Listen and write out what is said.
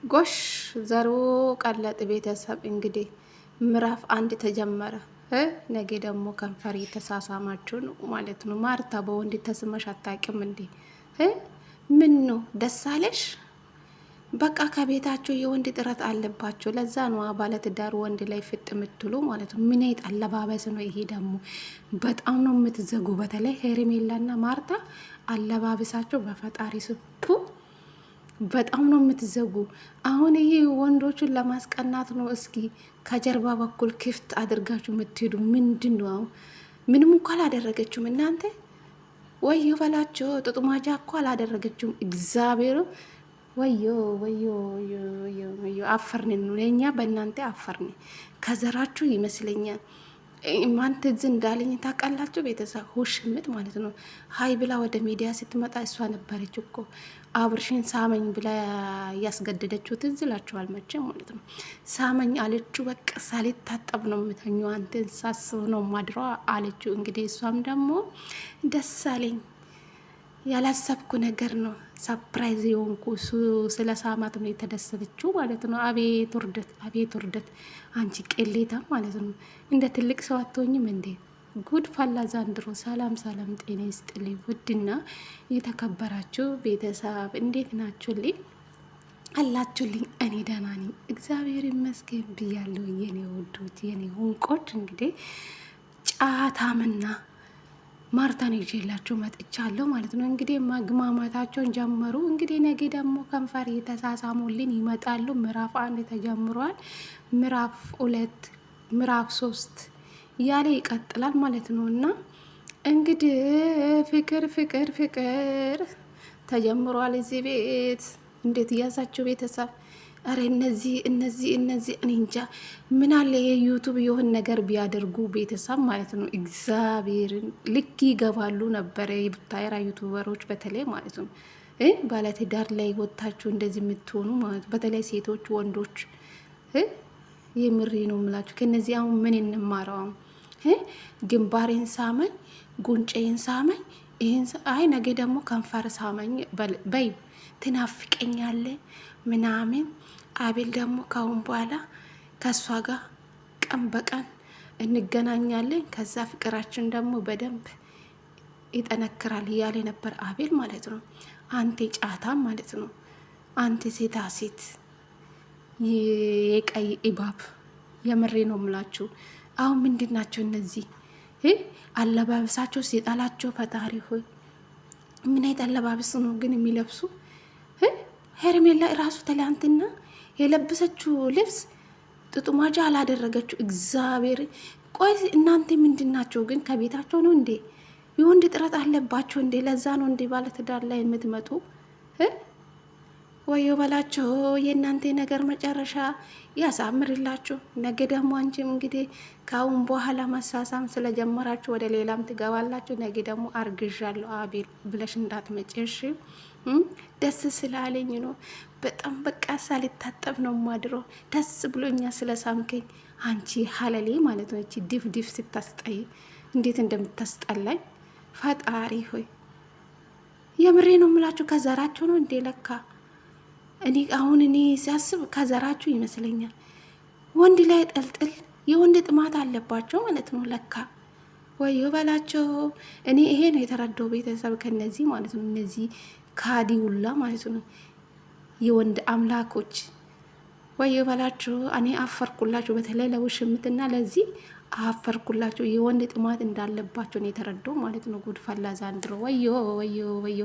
ጎሽ ዘሩ ቀለጥ ቤተሰብ እንግዲህ ምዕራፍ 1 ተጀመረ። ነገ ደግሞ ከንፈር የተሳሳማችሁ ነው ማለት ነው። ማርታ በወንድ ተስመሽ አታውቂም እንዴ? ምን ነው ደስ አለሽ? በቃ ከቤታችሁ የወንድ ጥረት አለባችሁ። ለዛ ነው ባለትዳር ወንድ ላይ ፍጥ የምትሉ ማለት ነው። ምን አይነት አለባበስ ነው ይሄ? ደግሞ በጣም ነው የምትዘጉ። በተለይ ሄርሜላና ማርታ አለባበሳቸው በፈጣሪ ስቱ በጣም ነው የምትዘጉ። አሁን ይሄ ወንዶቹን ለማስቀናት ነው። እስኪ ከጀርባ በኩል ክፍት አድርጋችሁ የምትሄዱ ምንድን ነው? ምንም እኮ አላደረገችውም እናንተ። ወዮ በላቸው። ጥጡማጃ እኮ አላደረገችውም። እግዚአብሔር ወዮ ወዮ ወዮ። አፈርን ነው እኛ በእናንተ አፈርን። ከዘራችሁ ይመስለኛል። ማን ትዝ እንዳለኝ ታውቃላችሁ? ቤተሰብ ሁሽምት ማለት ነው። ሀይ ብላ ወደ ሚዲያ ስትመጣ እሷ ነበረች እኮ አብርሽን ሳመኝ ብላ እያስገደደችው ትዝ ይላችኋል መቼም ማለት ነው። ሳመኝ አለችው። በቃ ሳልታጠብ ነው የምተኛው አንተን ሳስብ ነው ማድሯ አለችው። እንግዲህ እሷም ደግሞ ደስ አለኝ ያላሰብኩ ነገር ነው ሰፕራይዝ የሆንኩ ስለ ሳማት ነው የተደሰተችው ማለት ነው። አቤት ውርደት፣ አቤት ውርደት! አንቺ ቅሌታ ማለት ነው። እንደ ትልቅ ሰው አትሆኝም እንዴ? ጉድ ፈላ ዛንድሮ። ሰላም ሰላም፣ ጤና ይስጥልኝ ውድና የተከበራችሁ ቤተሰብ እንዴት ናችሁልኝ? አላችሁልኝ? እኔ ደህና ነኝ እግዚአብሔር ይመስገን ብያለሁ። የኔ ውዶች፣ የኔ ሁንቆች እንግዲህ ጫታምና ማርታን ይዤላችሁ መጥቻለሁ ማለት ነው። እንግዲህ መግማማታቸውን ጀመሩ። እንግዲህ ነገ ደግሞ ከንፈር የተሳሳሙልን ይመጣሉ። ምዕራፍ 1 ተጀምሯል። ምዕራፍ 2 ምዕራፍ 3 እያለ ይቀጥላል ማለት ነው። እና እንግዲህ ፍቅር ፍቅር ፍቅር ተጀምሯል እዚህ ቤት። እንዴት እያዛችሁ ቤተሰብ? አረ እነዚህ እኔ እንጃ ምን አለ የዩቱብ የሆን ነገር ቢያደርጉ ቤተሰብ ማለት ነው። እግዚአብሔርን ልክ ይገባሉ ነበረ የቡታየራ ዩቱበሮች በተለይ ማለት ነው። ባለትዳር ላይ ወጥታችሁ እንደዚህ የምትሆኑ ማለት ነው። በተለይ ሴቶች፣ ወንዶች የምሬ ነው የምላችሁ። ከነዚህ አሁን ምን እንማረው? ግንባሬን ሳመኝ፣ ጉንጬን ሳመኝ፣ ይህን አይ ነገ ደግሞ ከንፈር ሳመኝ በይ ትናፍቀኛለ ምናምን። አቤል ደግሞ ካሁን በኋላ ከእሷ ጋር ቀን በቀን እንገናኛለን፣ ከዛ ፍቅራችን ደግሞ በደንብ ይጠነክራል እያለ ነበር አቤል ማለት ነው። አንተ ጫታም ማለት ነው። አንተ ሴታ ሴት የቀይ ኢባብ የምሬ ነው ምላችሁ። አሁን ምንድን ናቸው እነዚህ? አለባበሳቸው ሲጣላቸው ፈጣሪ ሆይ ምን አይነት አለባበስ ነው ግን የሚለብሱ? ሄርሜላ ራሱ ትላንትና የለበሰችው ልብስ ጥጡማጃ አላደረገችው። እግዚአብሔር ቆይ እናንተ ምንድን ናቸው ግን? ከቤታቸው ነው እንዴ? የወንድ ጥረት አለባቸው እንዴ? ለዛ ነው እንዴ ባለትዳር ላይ የምትመጡ? ወዮ በላቸው። የእናንተ ነገር መጨረሻ ያሳምርላችሁ። ነገ ደግሞ አንቺም እንግዲህ ከአሁን በኋላ መሳሳም ስለጀመራችሁ ወደ ሌላም ትገባላችሁ። ነገ ደግሞ አርግዣለሁ አቤል ብለሽ እንዳትመጪ እሺ። ደስ ስላለኝ ነው በጣም በቃ ሳልታጠብ ነው ማድሮ። ደስ ብሎኛ ስለሳምከኝ አንቺ ሀለሌ ማለት ነው። እቺ ዲፍ ዲፍ ስታስጠይ እንዴት እንደምታስጠላኝ ፈጣሪ ሆይ የምሬ ነው የምላችሁ። ከዘራችሁ ነው እንዴ ለካ? እኔ ሲያስብ ከዘራችሁ ይመስለኛል። ወንድ ላይ ጠልጥል የወንድ ጥማት አለባቸው ማለት ነው ለካ። ወዮ በላቸው። እኔ ይሄ ነው የተረዳው ቤተሰብ ከነዚህ ማለት ነው። እነዚህ ካዲውላ ማለት ነው የወንድ አምላኮች። ወዮ በላቸው። እኔ አፈርኩላቸው። በተለይ ለውሽምትና ለዚህ አፈርኩላቸው። የወንድ ጥማት እንዳለባቸው ነው የተረዳው ማለት ነው። ጉድ ፈላ ዛንድሮ። ወዮ ወዮ ወዮ።